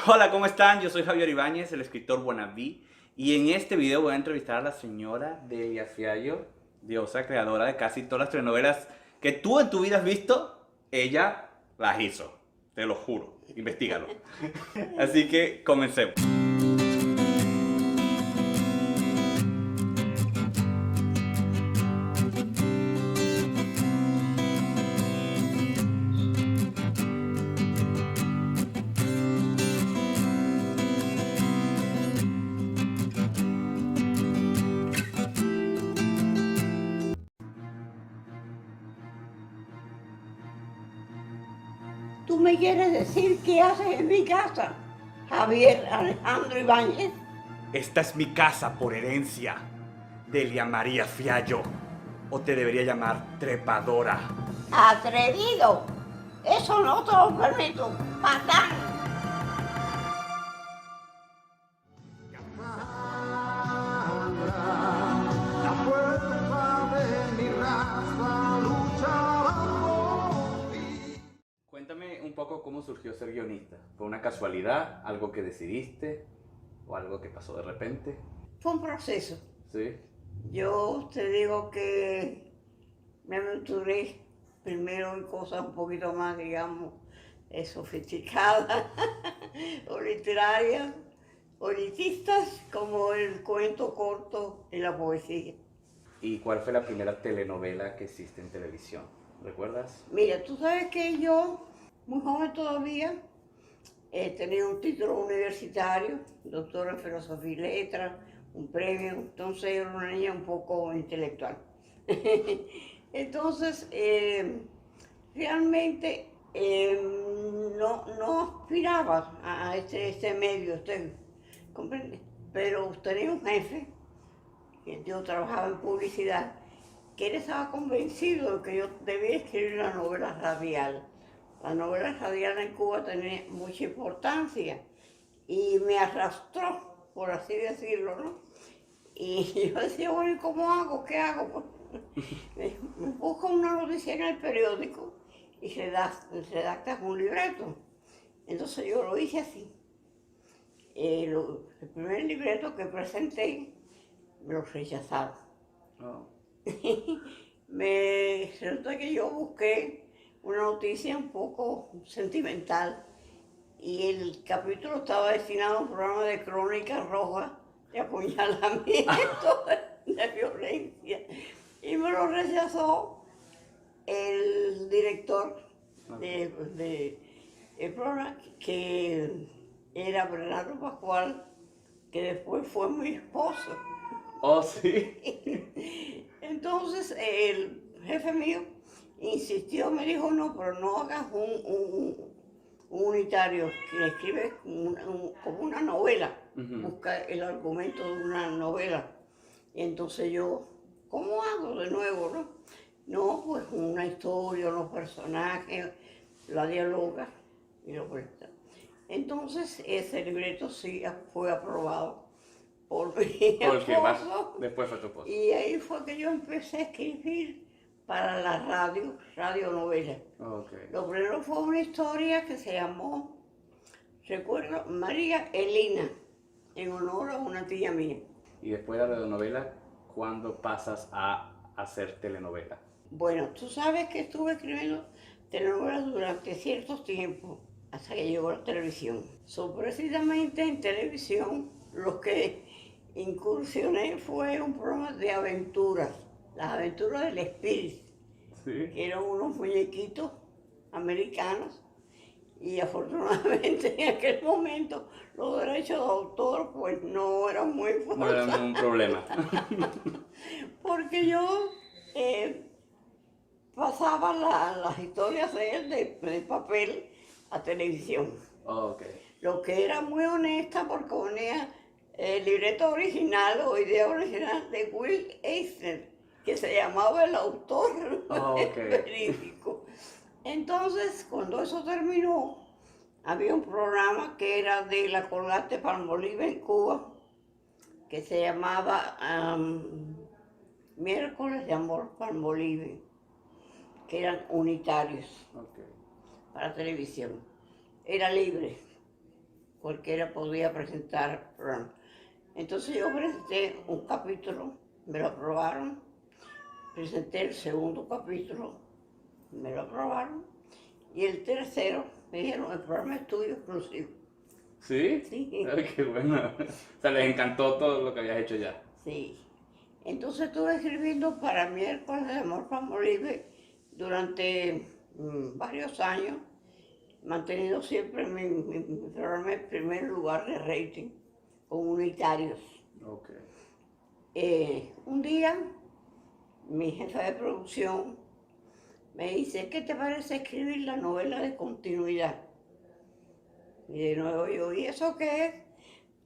Hola, ¿cómo están? Yo soy Javier Ibáñez, el escritor wannabe, y en este video voy a entrevistar a la señora Delia Fiallo, diosa creadora de casi todas las telenovelas que tú en tu vida has visto. Ella las hizo, te lo juro, investigalo. Así que comencemos. ¿Tú me quieres decir qué haces en mi casa, Javier Alejandro Ibáñez? Esta es mi casa por herencia, Delia María Fiallo, o te debería llamar trepadora. Atrevido. Eso no te lo permito. Patán. La fuerza de mi raza luchará por ti. Cuéntame un poco cómo surgió ser guionista. ¿Fue una casualidad? ¿Algo que decidiste? ¿O algo que pasó de repente? Fue un proceso. ¿Sí? Yo te digo que me aventuré primero en cosas un poquito más, digamos, sofisticadas o literarias o elitistas, como el cuento corto y la poesía. ¿Y cuál fue la primera telenovela que hiciste en televisión? ¿Recuerdas? Mira, tú sabes que yo, muy joven todavía, tenía un título universitario, doctor en filosofía y letras, un premio, entonces era una niña un poco intelectual. Entonces, realmente no aspiraba a este medio, ¿comprende? Pero tenía un jefe, que yo trabajaba en publicidad, que él estaba convencido de que yo debía escribir una novela radial. La novela radial en Cuba tenía mucha importancia y me arrastró, por así decirlo, ¿no? Y yo decía, bueno, ¿y cómo hago? ¿Qué hago? Pues, me busco una noticia en el periódico y redactas un libreto. Entonces yo lo hice así. El primer libreto que presenté me lo rechazaron. Oh. Resulta que yo busqué una noticia un poco sentimental y el capítulo estaba destinado a un programa de crónica roja, de apuñalamiento, de violencia. Y me lo rechazó el director del programa, que era Bernardo Pascual, que después fue mi esposo. Oh, sí. Entonces el jefe mío insistió, me dijo, no, pero no hagas un unitario, que escribes como una novela, busca el argumento de una novela. Y entonces yo, ¿cómo hago de nuevo, no? No, pues una historia, unos personajes, la dialoga y lo cuenta. Entonces ese libreto sí fue aprobado por mi Porque más esposo. después fue tu esposo. Y ahí fue que yo empecé a escribir para la radionovela. Okay. Lo primero fue una historia que se llamó, recuerdo, María Elena, en honor a una tía mía. Y después de la radionovela, ¿cuándo pasas a hacer telenovela? Bueno, tú sabes que estuve escribiendo telenovelas durante ciertos tiempos, hasta que llegó la televisión. Son precisamente en televisión los que incursioné fue un programa de aventuras, las aventuras del Spirit, Sí. que eran unos muñequitos americanos, y afortunadamente en aquel momento los derechos de autor pues no eran muy fuertes. No era ningún problema. Porque yo pasaba las historias de él de papel a televisión. Oh, ok. Lo que era muy honesta porque ponía el libreto original o idea original de Will Eisner, que se llamaba el autor Ok. verídico. Entonces, cuando eso terminó, había un programa que era de la Colgate Palmolive en Cuba, que se llamaba Miércoles de Amor Palmolive, que eran unitarios Ok. para televisión. Era libre. cualquiera podía presentar programa. Entonces yo presenté un capítulo, me lo aprobaron, presenté el segundo capítulo, me lo aprobaron, y el tercero me dijeron, el programa es tuyo exclusivo. ¿Sí? Sí. Ay, qué bueno. O sea, les encantó todo lo que habías hecho ya. Sí. Entonces estuve escribiendo para Miércoles de Amor Palmolive durante varios años, manteniendo siempre mi programa en primer lugar de rating, comunitarios. Ok. Un día, mi jefa de producción me dice, ¿qué te parece escribir la novela de continuidad? Y de nuevo yo, ¿y eso qué es?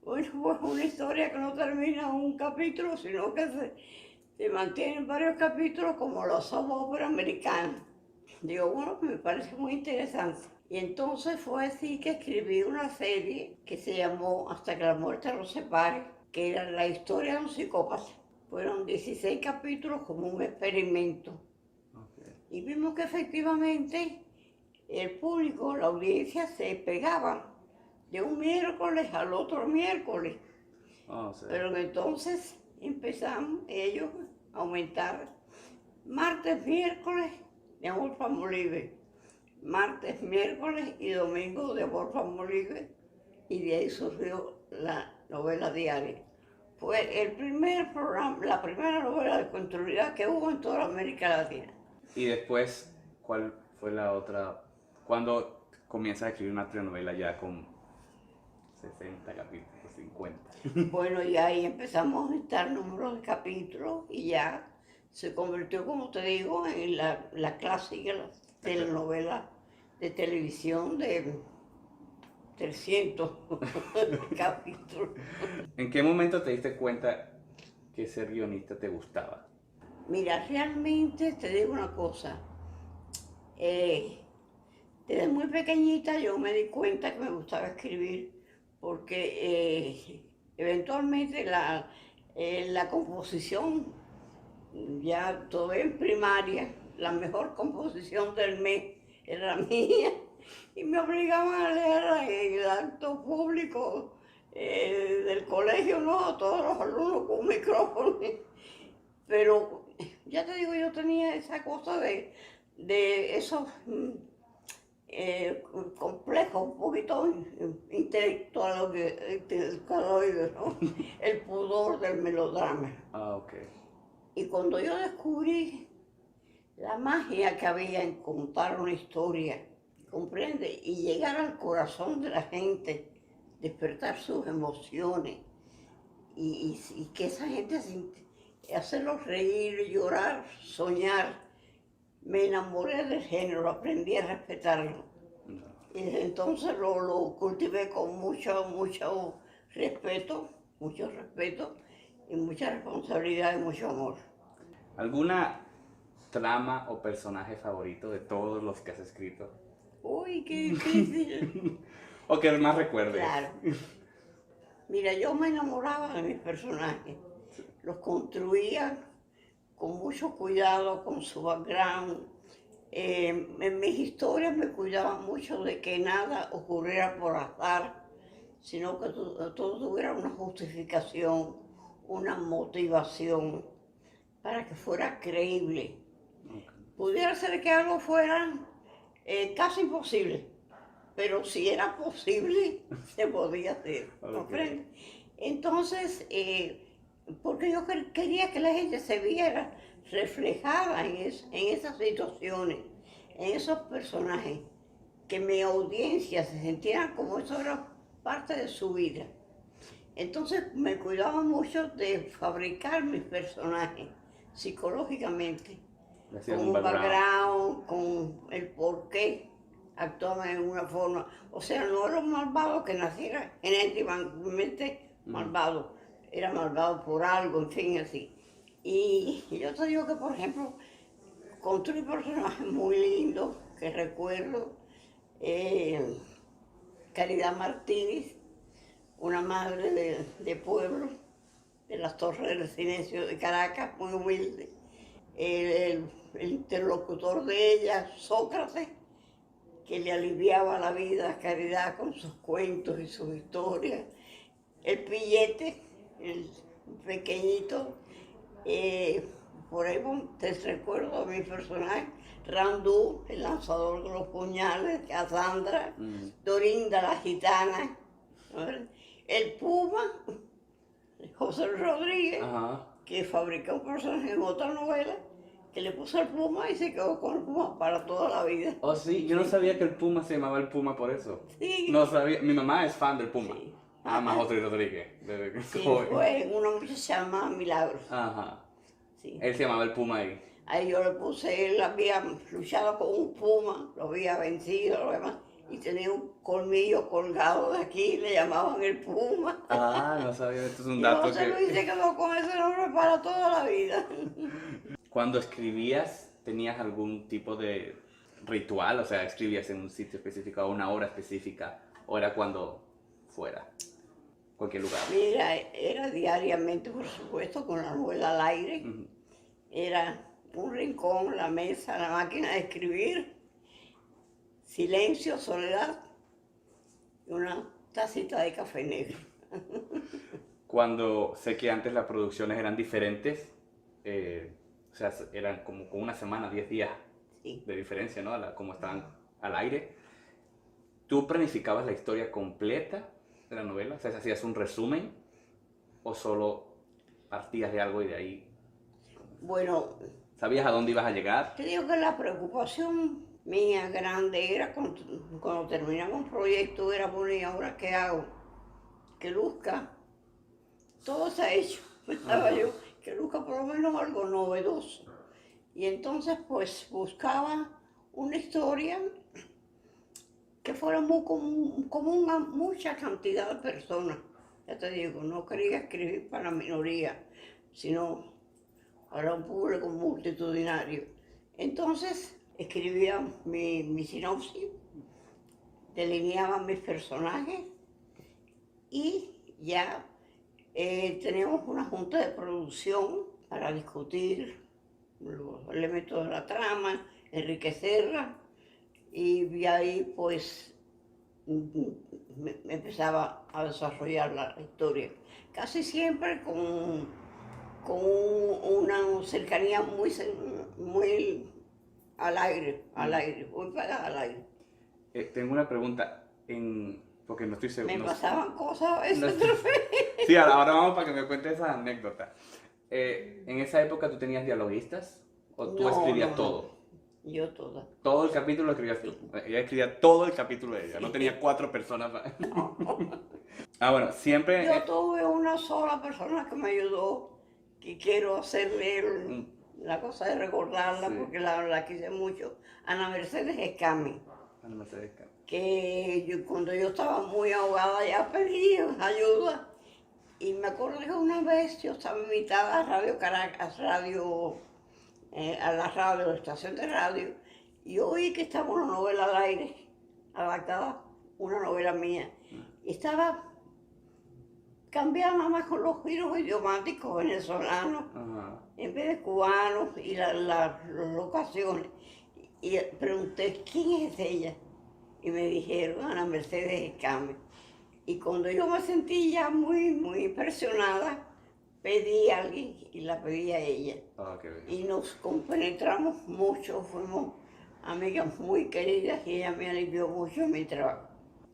Bueno, pues una historia que no termina en un capítulo, sino que se mantiene en varios capítulos como los soap opera americanos. Digo, bueno, me parece muy interesante. Y entonces fue así que escribí una serie que se llamó Hasta que la muerte los separe, que era la historia de un psicópata. Fueron 16 capítulos como un experimento. Ok. Y vimos que efectivamente el público, la audiencia se pegaba de un miércoles al otro miércoles. Oh, o sea, Pero entonces empezamos ellos a aumentar martes, miércoles de Amor Palmolive, martes, miércoles y domingo de Amor Palmolive, y de ahí surgió la novela diaria. Fue el primer programa, la primera novela de continuidad que hubo en toda América Latina. y después, ¿cuál fue la otra? ¿Cuándo comienzas a escribir una telenovela ya con 60 capítulos, 50? Bueno, y ahí empezamos a aumentar el número de capítulos y ya se convirtió, como te digo, en la clásica, la telenovela de televisión de 300 capítulos. ¿En qué momento te diste cuenta que ser guionista te gustaba? Mira, realmente te digo una cosa. Desde muy pequeñita yo me di cuenta que me gustaba escribir porque eventualmente la composición, ya todavía en primaria, la mejor composición del mes era mía y me obligaban a leer en el acto público del colegio, ¿no? A todos los alumnos con un micrófono. Pero ya te digo, yo tenía esa cosa de esos complejos, un poquito intelectualoides, ¿no? El pudor del melodrama. Ah, ok. Y cuando yo descubrí la magia que había en contar una historia, ¿comprende? Y llegar al corazón de la gente, despertar sus emociones y que esa gente hacerlos reír, llorar, soñar. Me enamoré del género, aprendí a respetarlo. Y desde entonces lo cultivé con mucho respeto y mucha responsabilidad y mucho amor. ¿Alguna trama o personaje favorito de todos los que has escrito? Uy, qué difícil. ¿O que más recuerdes? Claro. Mira, yo me enamoraba de mis personajes. Los construía con mucho cuidado, con su background. En mis historias me cuidaba mucho de que nada ocurriera por azar, sino que todo tuviera una justificación, una motivación, para que fuera creíble. Pudiera ser que algo fuera casi imposible, pero si era posible, se podía hacer. ¿Comprende? Entonces, porque yo quería que la gente se viera reflejada en esas situaciones, en esos personajes, que mi audiencia se sintiera como eso era parte de su vida. Entonces me cuidaba mucho de fabricar mis personajes psicológicamente, con un background, con el porqué actuaban en una forma. O sea, no era un malvado que naciera genéticamente malvado, era malvado por algo, en fin, así. Y yo te digo que, por ejemplo, construí personajes muy lindos que recuerdo. Caridad Martínez, una madre de pueblo, de las Torres del Silencio de Caracas, muy humilde. El interlocutor de ella, Sócrates, que le aliviaba la vida a Caridad con sus cuentos y sus historias. El Pillete, el pequeñito, por ahí te recuerdo a mi personaje, Randú, el lanzador de los puñales, Cassandra, Dorinda la gitana, ¿no? El Puma, José Rodríguez, que fabricó un personaje en otra novela, que le puso el Puma y se quedó con el Puma para toda la vida. Oh, sí, yo no sabía que el Puma se llamaba el Puma por eso. Sí. No sabía, mi mamá es fan del Puma. Sí. Ama a José Rodríguez. Desde que Sí, joven. fue en una muchacha se llama Milagros. Ajá. Sí. Él se llamaba el Puma ahí. Ahí yo le puse, él había luchado con un puma, lo había vencido, lo demás, y tenía un colmillo colgado de aquí, le llamaban el Puma. Ah, no sabía, esto es un Y dato José Luis que... se quedó con ese nombre para toda la vida. Cuando escribías, ¿tenías algún tipo de ritual? O sea, ¿escribías en un sitio específico, a una hora específica? ¿O era cuando fuera? Cualquier lugar. Mira, era diariamente, por supuesto, con la novela al aire. Ujú. Era un rincón, la mesa, la máquina de escribir, silencio, soledad y una tacita de café negro. Cuando sé que antes las producciones eran diferentes, o sea, eran como con una semana, 10 días Sí. de diferencia, ¿no? Como estaban al aire. ¿Tú planificabas la historia completa de la novela? O sea, ¿hacías un resumen o solo partías de algo y de ahí? Bueno, ¿Sabías a dónde ibas a llegar? te digo que la preocupación mía grande era cuando terminamos un proyecto, era bueno, ¿y ahora qué hago? Que luzca. Todo se ha hecho, pensaba yo, que luzca por lo menos algo novedoso. Y entonces pues buscaba una historia que fuera muy como una mucha cantidad de personas. Ya te digo, no quería escribir para la minoría, sino para un público multitudinario. Entonces escribía mi sinopsis, delineaba mis personajes y ya teníamos una junta de producción para discutir los elementos de la trama, enriquecerla, y de ahí pues me empezaba a desarrollar la historia. Casi siempre con una cercanía muy al aire, muy pegada al aire. Tengo una pregunta, porque no estoy seguro. Me pasaban cosas a veces. No estoy- Sí, ahora vamos para que me cuentes esa anécdota. ¿En esa época tú tenías dialoguistas o tú No, escribías no, todo? Yo toda. Todo el capítulo lo escribías tú. Ella escribía todo el capítulo de ella, no tenía 4 personas. Ah, bueno, siempre... Yo tuve una sola persona que me ayudó, que quiero hacerle la cosa de recordarla, Sí. porque la quise mucho, Ana Mercedes Escami, Ah, no me sé, que cuando yo estaba muy ahogada ya pedí ayuda. Y me acuerdo que una vez yo estaba invitada a Radio Caracas, a la radio, la estación de radio, y oí que estaba una novela al aire, adaptada, una novela mía. Y estaba cambiada nada más con los giros idiomáticos venezolanos, Ajá. en vez de cubanos y las locaciones. Y pregunté, ¿quién es ella? Y me dijeron, Ana Mercedes Escami. Y cuando yo me sentí ya muy impresionada, pedí a alguien y la pedí a ella. Ah, qué bien. Y nos compenetramos mucho, fuimos amigas muy queridas y ella me alivió mucho en mi trabajo.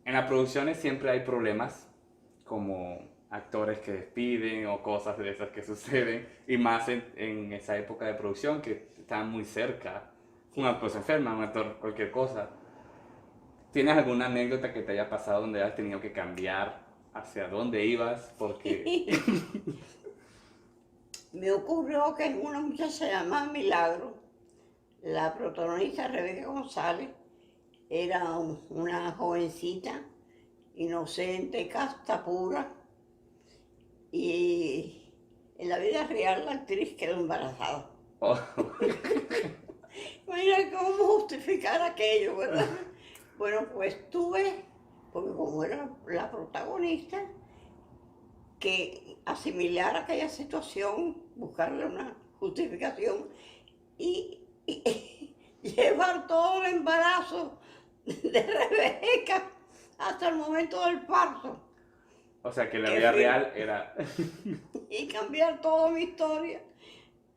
En las producciones siempre hay problemas, como actores que despiden o cosas de esas que suceden, y más en esa época de producción que están muy cerca. Un actor se enferma, un actor cualquier cosa. ¿Tienes alguna anécdota que te haya pasado donde hayas tenido que cambiar hacia dónde ibas? Porque... Me ocurrió que una muchacha llamada Milagro, la protagonista Rebeca González, era una jovencita, inocente, casta pura, y en la vida real la actriz quedó embarazada. Oh, Mira cómo justificar aquello, ¿verdad? Bueno, pues tuve, porque como era la protagonista, que asimilar aquella situación, buscarle una justificación y llevar todo el embarazo de Rebeca hasta el momento del parto O sea, que la Qué vida fin. real era... y cambiar toda mi historia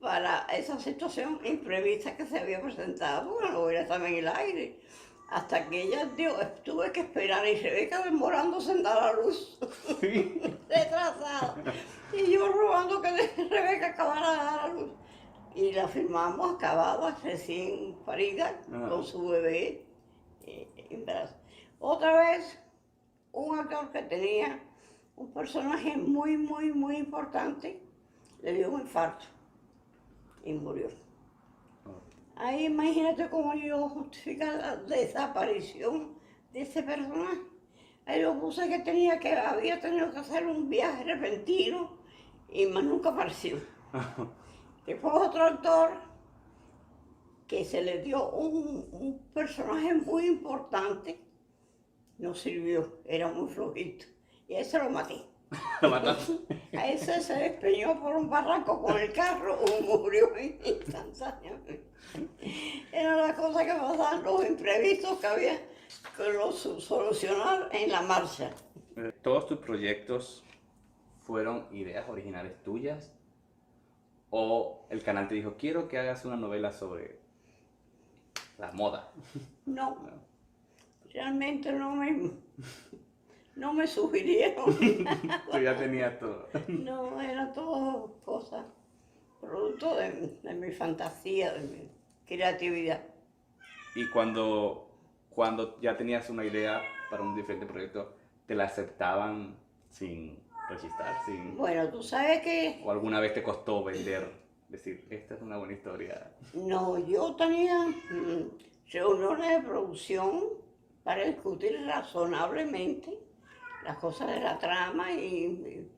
para esa situación imprevista que se había presentado. Bueno, la novela estaba en el aire. Hasta que ella dio, tuve que esperar y Rebeca demorándose en dar a luz, Sí. retrasada. Y yo robando que Rebeca acabara de dar a luz. Y la firmamos acabada, recién parida, Ajá. con su bebé en brazos. Otra vez, un actor que tenía un personaje muy importante, le dio un infarto y murió. Ahí imagínate cómo yo justificar la desaparición de ese personaje. Ahí lo puse que había tenido que hacer un viaje repentino y más nunca apareció. Después otro actor que se le dio un personaje muy importante, no sirvió, era muy flojito. Y a ese lo maté. Lo mataste. A ese se despeñó por un barranco con el carro o murió instantáneamente. Eran las cosas que pasaban, los imprevistos que había que los solucionar en la marcha. ¿Todos tus proyectos fueron ideas originales tuyas? ¿O el canal te dijo, quiero que hagas una novela sobre la moda? No, No. realmente no me sugirieron. Tú ya tenías todo. No, era todo cosas, producto de mi fantasía, de mi creatividad. Y cuando ya tenías una idea para un diferente proyecto, ¿te la aceptaban sin rechistar? Bueno, tú sabes que ¿O alguna vez te costó vender? Decir, esta es una buena historia. no, yo tenía reuniones de producción para discutir razonablemente las cosas de la trama y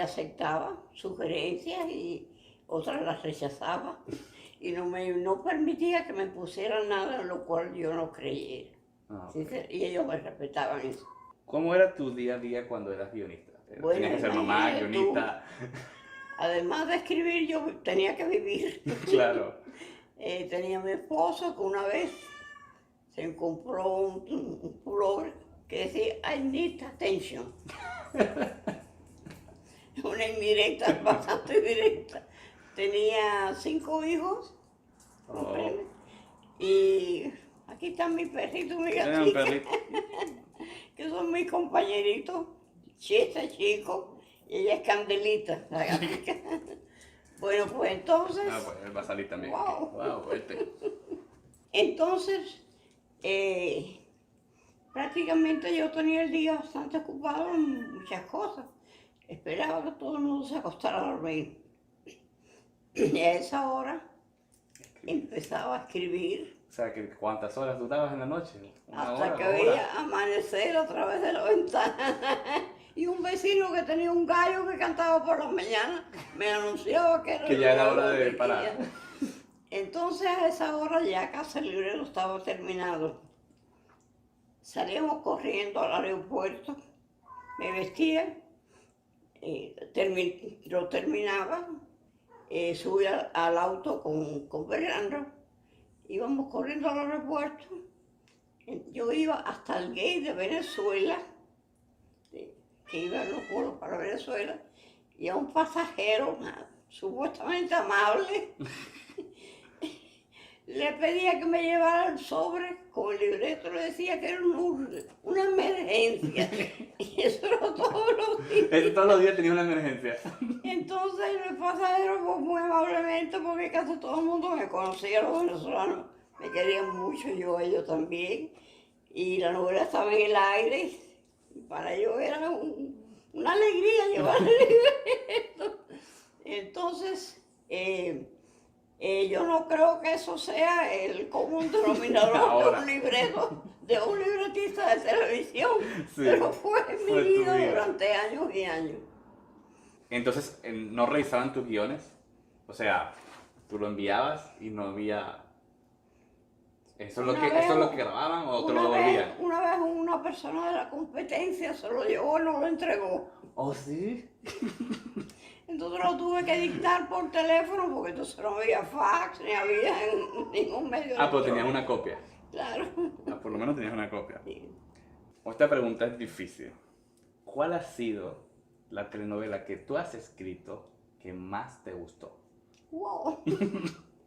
aceptaba sugerencias y otras las rechazaba y no permitía que me pusieran nada en lo cual yo no creyera. Ah, ¿Sí? ok. Y ellos me respetaban eso. ¿Cómo era tu día a día cuando eras guionista? Bueno, Tenías que ser mamá, imagínate tú. guionista. Además de escribir, yo tenía que vivir. Claro. Tenía mi esposo que una vez se compró un pullover que decía I need attention. Una indirecta, bastante directa. Tenía 5 hijos, ¿comprendes? Y aquí están mis perritos, mi Era un gatita, perrito. que son mis compañeritos. Chiste chico y ella es Candelita, la gatita. Bueno, pues entonces... Ah, pues él va a salir también. Wow. Wow, fuerte. Entonces, prácticamente yo tenía el día bastante ocupado en muchas cosas. Esperaba que todo el mundo se acostara a dormir. Y a esa hora empezaba a escribir O sea, que ¿cuántas horas dudabas en la noche? ¿Una hasta hora, que 2 horas? veía amanecer a través de la ventana. Y un vecino que tenía un gallo que cantaba por las mañanas me anunciaba que era Que ya era hora el de día. parar. Entonces a esa hora ya casi el librero estaba terminado. Salíamos corriendo al aeropuerto, me vestía, lo terminaba, subía al auto con Fernando, íbamos corriendo al aeropuerto. Yo iba hasta el gate de Venezuela, que iba a los vuelos para Venezuela, y a un pasajero supuestamente amable le pedía que me llevara el sobre con el libreto, le decía que era una emergencia. Y eso era todos los días. Eso todos los días tenía una emergencia. Entonces el pasajero, pues, muy amablemente, porque casi todo el mundo me conocía, los venezolanos me querían mucho, yo a ellos también. Y la novela estaba en el aire, y para ellos era una alegría llevar el libreto. Entonces, yo no creo que eso sea el común denominador Ahora. de un libreto, de un libretista de televisión, Sí, pero fue mi fue tu vida vida. durante años y años. Entonces, ¿no revisaban tus guiones? O sea, tú lo enviabas y no había... ¿Eso es lo que grababan o te lo devolvían? Una vez una persona de la competencia se lo llevó y no lo entregó. ¿Oh, sí? Entonces lo tuve que dictar por teléfono porque entonces no había fax ni había ningún medio. Ah, pero electrónico. tenías una copia. Claro. Ah, por lo menos tenías una copia. Sí. Esta pregunta es difícil. ¿Cuál ha sido la telenovela que tú has escrito que más te gustó? Wow.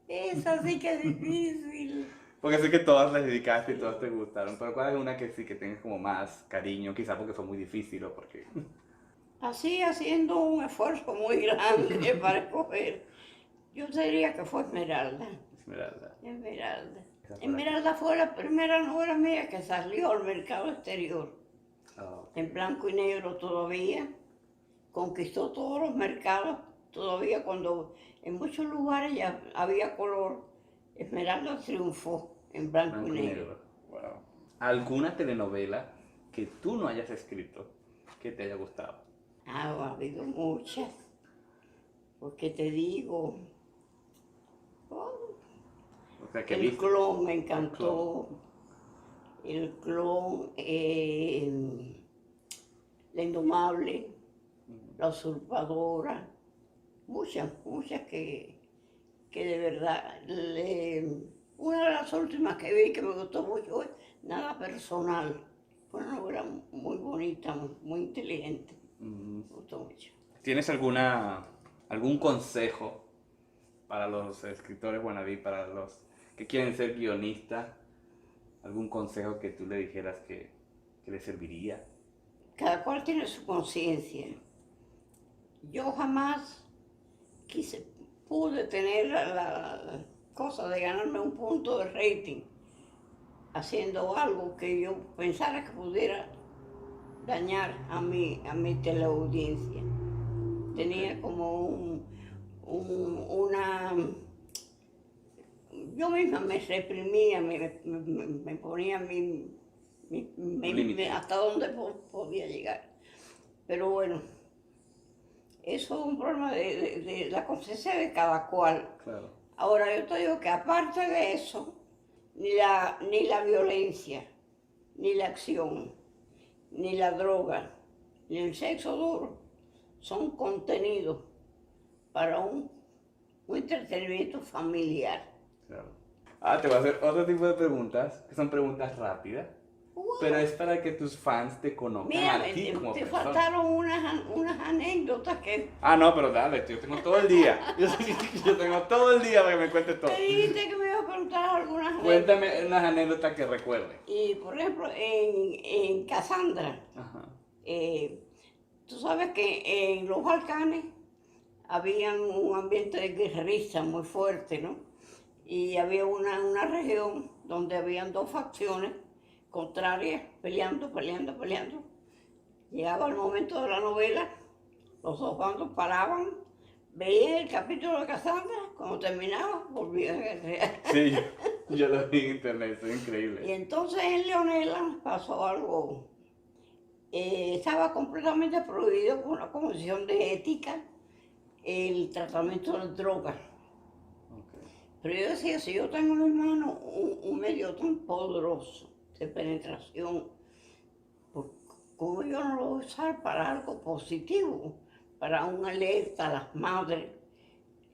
Esa sí que es difícil. Porque sé que todas las dedicaste y todas te gustaron, pero ¿cuál es una que sí que tengas como más cariño? Quizá porque fue muy difícil o porque... Así haciendo un esfuerzo muy grande para escoger. Yo diría que fue Esmeralda. Esmeralda. Esmeralda. Esa fue la- Esmeralda fue la primera novela mía que salió al mercado exterior. Oh, En blanco y negro todavía. Conquistó todos los mercados. Todavía cuando en muchos lugares ya había color. Esmeralda triunfó en blanco y negro. Wow. ¿Alguna telenovela que tú no hayas escrito que te haya gustado? Ah, ha habido muchas. Porque te digo, oh, O sea, que el viste. clon me encantó. El clon, la indomable, la usurpadora. Muchas, muchas que de verdad. Una de las últimas que vi que me gustó mucho es Nada Personal. Fue una novela muy bonita, muy inteligente. Mm. Me gustó mucho. ¿Tienes algún consejo para los escritores wannabe, para los que quieren ser guionistas? ¿Algún consejo que tú le dijeras que les serviría? Cada cual tiene su conciencia. Yo jamás pude tener la cosa de ganarme un punto de rating haciendo algo que yo pensara que pudiera dañar a mi teleaudiencia. Tenía como una... Yo misma me reprimía, me ponía límite. hasta dónde podía llegar. Pero bueno, eso es un problema de la conciencia de cada cual. Claro. Ahora yo te digo que aparte de eso, ni la violencia, ni la acción, ni la droga, ni el sexo duro son contenidos para un entretenimiento familiar. Claro. Ah, te voy a hacer otro tipo de preguntas, que son preguntas rápidas, pero es para que tus fans te conozcan Mira, a ti como te persona. faltaron unas anécdotas que Ah, no, pero dale, yo tengo todo el día. Yo tengo todo el día para que me cuentes todo. me dijiste que me ibas a preguntar algunas anécdotas. Cuéntame unas anécdotas que recuerdes. Y por ejemplo, en Cassandra, Ajá. tú sabes que en los Balcanes había un ambiente de guerrerista muy fuerte, ¿no? Y había una región donde habían dos facciones contrarias peleando. Llegaba el momento de la novela, los dos bandos paraban, veían el capítulo de Cassandra, cuando terminaba, volvían a guerrear. Sí, yo lo vi en internet, es Y increíble. entonces en Leonela pasó algo. Estaba completamente prohibido por una comisión de ética el tratamiento de drogas. Okay. Pero yo decía, si yo tengo en mi mano un medio tan poderoso de penetración, ¿cómo yo no lo voy a usar para algo positivo? Para una alerta a las madres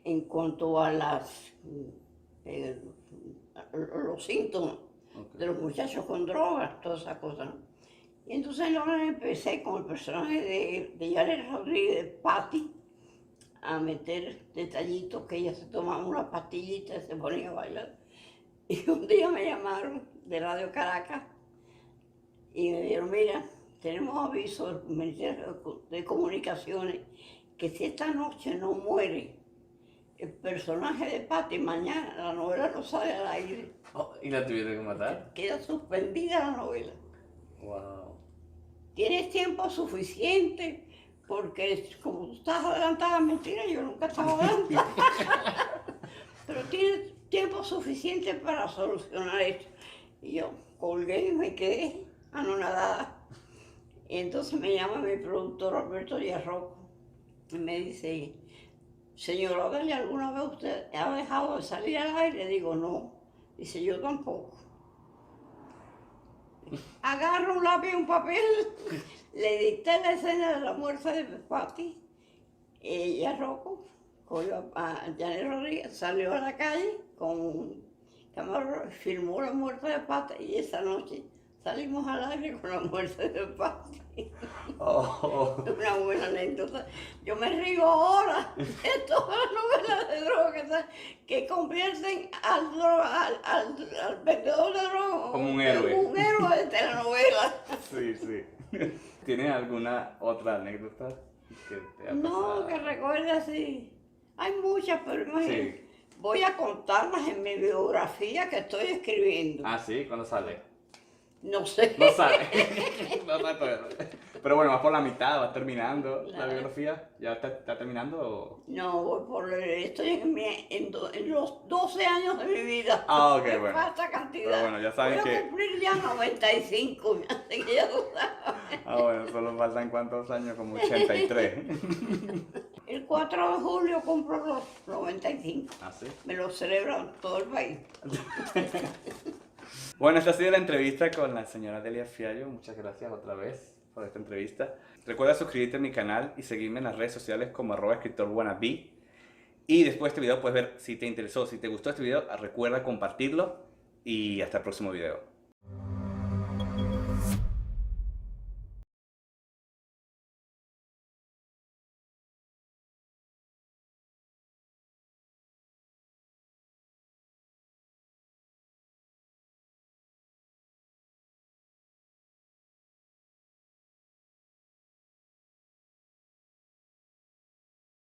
en cuanto a los síntomas de los muchachos con drogas, todas esas cosas, ¿no? Y entonces yo empecé con el personaje de Yaret Rodríguez, Patti, a meter detallitos que ella se tomaba una pastillita y se ponía a bailar. Y un día me llamaron de Radio Caracas y me dijeron, mira, tenemos aviso del Ministerio de Comunicaciones que si esta noche no muere el personaje de Patti, mañana la novela no sale al aire. Oh, ¿y la tuviste que matar? Queda suspendida la novela. Wow. Tienes tiempo suficiente, porque como tú estás adelantada, mentira, yo nunca estaba adelantada. Pero tienes tiempo suficiente para solucionar esto. Y yo colgué y me quedé anonadada. Y entonces me llama mi productor Alberto Yarroco y me dice, señora Odelia, ¿alguna vez usted ha dejado de salir al aire? Le digo, no. Dice, yo tampoco. Agarro un lápiz y un papel, le dicté la escena de la muerte de Patti. Yarroco cogió a Janet Rodríguez, salió a la calle con filmó la muerte de Patti y esa noche salimos al aire con la muerte de Patti. Oh. Una buena anécdota. Yo me río ahora de todas las novelas de drogas que convierten al vendedor de drogas Como un héroe. en un héroe de telenovela. Sí, sí. ¿Tienes alguna otra anécdota que te ha pasado? No, que recuerde así. Hay muchas, pero imagínate. Sí. Voy a contarlas en mi biografía que estoy escribiendo. Ah, sí, ¿cuándo sale? No sé. No sale. No sale todavía. Pero bueno, vas por la mitad, vas terminando la Claro. biografía. ¿Ya está terminando o...? No, estoy en los 12 años de mi vida. Ah, ok, Me bueno. falta cantidad. Pero bueno, ya saben Voy a que- cumplir ya 95, así que ya tú sabes. Ah, bueno, solo faltan cuántos años, como 83. El 4 de julio cumplo los 95. ¿Ah, sí? Me lo celebran todo el país. Bueno, esta ha sido la entrevista con la señora Delia Fiallo. Muchas gracias otra vez por esta entrevista. Recuerda suscribirte a mi canal y seguirme en las redes sociales como @escritorwannabe. Y después de este video puedes ver si te interesó, si te gustó este video, recuerda compartirlo y hasta el próximo video.